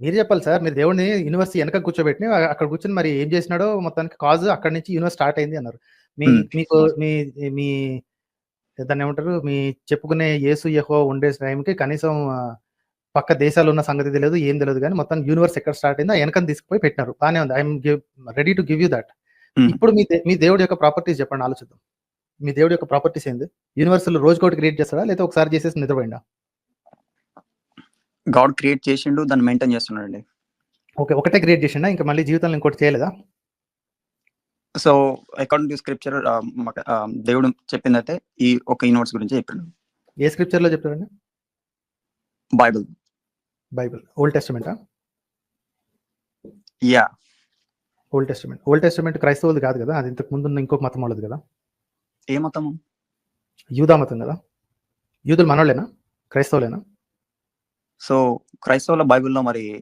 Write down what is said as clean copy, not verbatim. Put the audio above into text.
మీరు చెప్పాలి సార్. మీరు దేవుడిని యూనివర్స్ వెనక కూర్చోబెట్టి అక్కడ కూర్చొని మరి ఏం చేసినాడో మొత్తానికి కాజ్ అక్కడి నుంచి యూనివర్స్ స్టార్ట్ అయింది అన్నారు. మీకు మీ దాన్ని ఏమంటారు, మీ చెప్పుకునే యేసు యెహోవా ఉండే టైంకి కనీసం పక్క దేశాలు ఉన్న సంగతి తెలియదు, ఏం తెలియదు, కానీ మొత్తం యూనివర్స్ ఎక్కడ స్టార్ట్ అయిందో వెనకని తీసుకుపోయి పెట్టినారు. బానే ఉంది. I'm ready to give you that. ఇప్పుడు మీ దేవుడి యొక్క ప్రాపర్టీస్ చెప్పండి, ఆలోచిద్దాం. మీ దేవుడి యొక్క ప్రాపర్టీస్ ఏంది? యూనివర్సల్ రోజుకోటి క్రియేట్ చేస్తాడా, లేదా ఒకసారి చేసేసి నిద్రపోయిందా? గాడ్ క్రియేట్ చేసిండు, దాన్ని మెయింటైన్ చేస్తున్నాడండి. ఓకే, ఒకటే క్రియేట్ చేసిండా, ఇంకా మళ్ళీ జీవితంలో ఇంకోటి చేయలేదా? సో అకార్డింగ్ టు స్క్రిప్చర్ దేవుడు చెప్పిందైతే ఈ ఒక యూనివర్స్ గురించి చెప్పిండు. ఏ స్క్రిప్చర్ లో చెప్పారండి? బైబిల్. ఓల్డ్ టెస్టమెంటా? Yeah, old testament. Old testament క్రైస్తవులది కాదు కదా, అది ఇంతకు ముందు ఉన్న ఇంకొక మతం వాళ్ళది కదా. ఏ మతము? యూదా మతం కదా. యూదులు మనోళ్ళేనా, క్రైస్తవులేనా? సో క్రైస్తవుల బైబిల్లో మరి